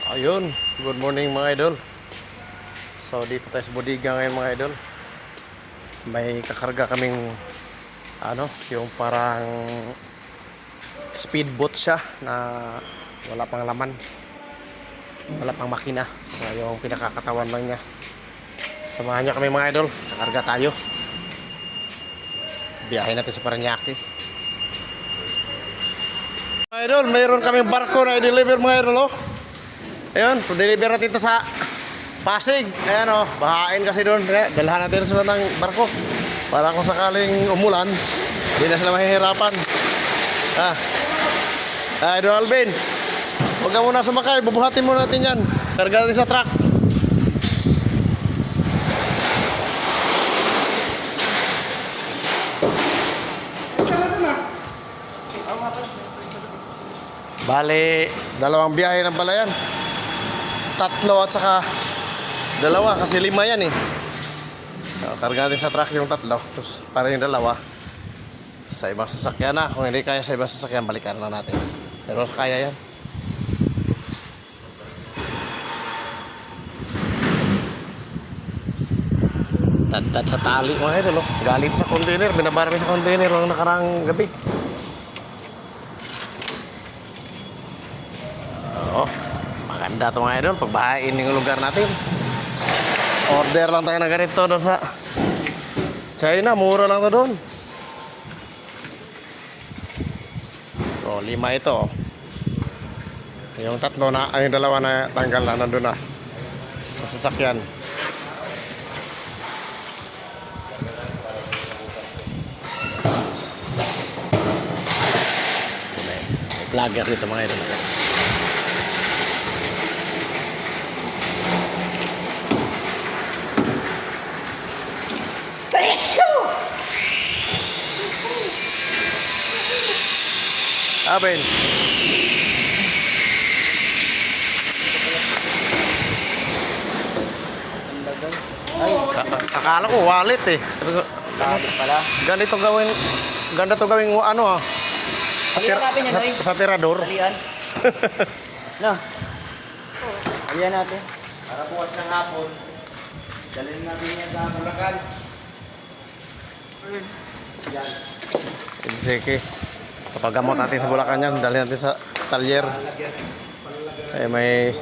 Ayun, good morning mga idol. So dito tayo sa bodega ngayon mga idol. May kakarga kaming yung parang speedboat siya na wala pang laman. Wala pang makina. So yung pinakakatawan lang niya. Samahan niyo kami mga idol, kakarga tayo. Biyahe natin sa Parañaque. Mga idol, mayroon kaming barko na i-deliver mga idol, oh. Ayun, deliver natin ito sa Pasig. Ayan, oh, bahain kasi doon. Dalhan natin sila ng barko para kung sakaling umulan, hindi na sila mahihirapan. Idol Alvin, huwag ka muna sumakay, bubuhatin muna natin yan. Karga natin sa truck. Bale, dalawang biyahe ng balayan. Tatlo at saka dalawa kasi 5 yan eh. So, karga natin sa truck yung tatlo. Tapos para yung dalawa sa ibang sasakyan na. Kung hindi kaya sa ibang sasakyan, balikan na natin. Pero kaya yan. Tad sa tali mga idol, oh. Galit sa container. Binabar sa container ng nakarang gabi. Oo. Maganda ito mga idol. Pagbahain yung lugar natin. Order lang tayo na ganito doon sa China. Mura lang ito doon. So 5 ito. Yung tatlo na, yung dalawa na tanggal na nandun na sa sasakyan. May vlogger dito mga idol. Abin. Akala ko wallet eh. Pala. Ganito gawin, ganda to gawing ano ah. Sa tirador. Alian. No. Alian natin. Para bukas ng hapon, dalhin natin yan sa Bulacan. Yan. Sige. Kapag gamot natin sa Bulacan yan, dalhin natin sa talyer. Eh may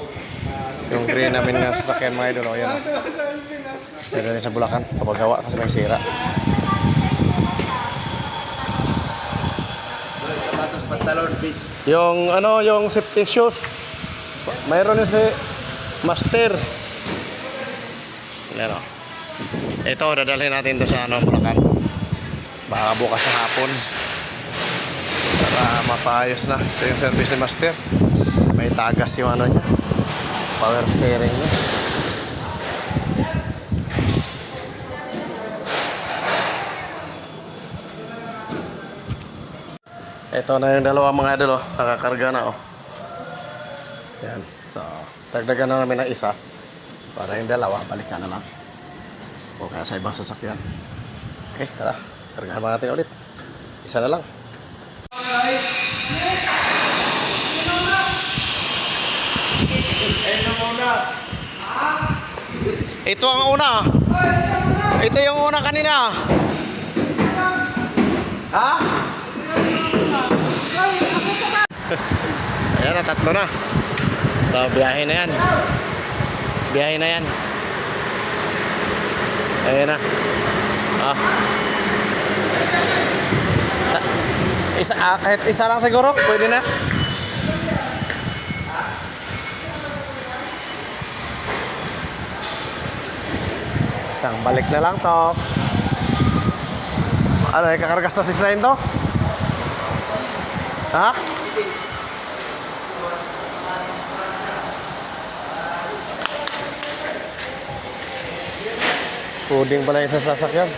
yung green namin nga sasakyan mga idol. O yan o. Dalhin sa Bulacan kapag gawa kasi may sira. Sapatos, pantalon, bis. Yung yung safety shoes. Mayroon yung si Master. Yan o. Ito, dadalhin natin doon sa Bulacan. Baka bukas sa hapon. Para mapaayos na. Ito yung service ni Master. May tagas yung niya. Power steering niya. Ito na yung dalawa mga idol, oh. Nakakarga na, oh. Yan. So, dagdagan na namin ng isa. Para yung dalawa, balikan na lang. O kaya sa ibang sasakyan. Okay, tara. Kargahan ba natin ulit? Isa na lang. Ito ang una. Ito yung una kanina. Ha? Ayan na, tatlo na. So, biyahe na yan. Biyahe na yan. Ayan na. Kahit isa lang siguro, pwede na. Isang balik na lang to. Ano, kakargas na 6.9 to? Ha? Puding pala yung sasakyan.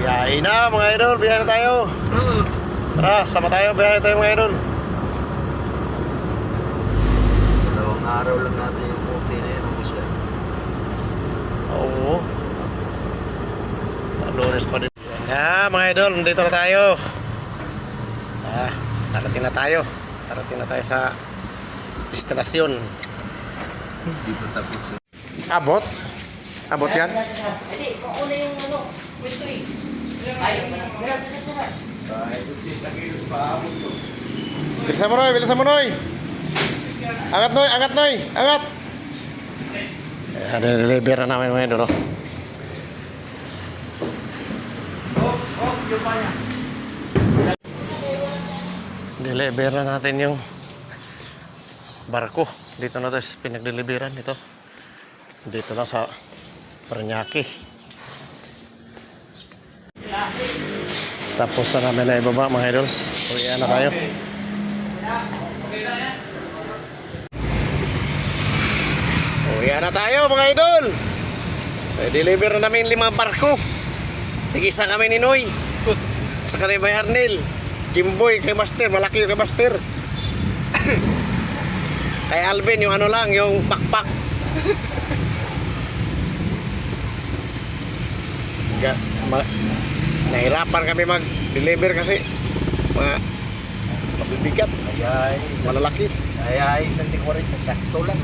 Biyahe na mga idol, biyahe na tayo. Tara, sama tayo, biyahe tayo mga idol. Dalawang araw lang natin yung puti na yun. Oo. Lunes pa din. Mga idol, nandito na tayo. Darating na tayo. Darating na tayo sa destinasyon. Hindi pa tapos. Abot? Abot yan? Hindi, kung una yung ano, pwesto eh. Ay, Bilisan mo, Noy! Bilisan mo, Noy! Angat, Noy! Angat, Noy! Angat! Deliver na namin mga idol. Deliver na natin yung barko. Dito na tayo pinagdeliveran dito. Dito na sa Parañaque. Tapos na namin na ibaba mga idol. Uwian na tayo. Uwian na tayo mga idol. Deliver na namin 5 barko. Tigisa kami ni Noy. Sa Karibay Arnel. Jimboy kay Master. Malaki yung kay Master. Kay Alvin yung ano lang, yung pakpak. Nahirapan kami mag-deliver kasi mabibigat. Ay, Malalaki. ay, 140. Sakto lang.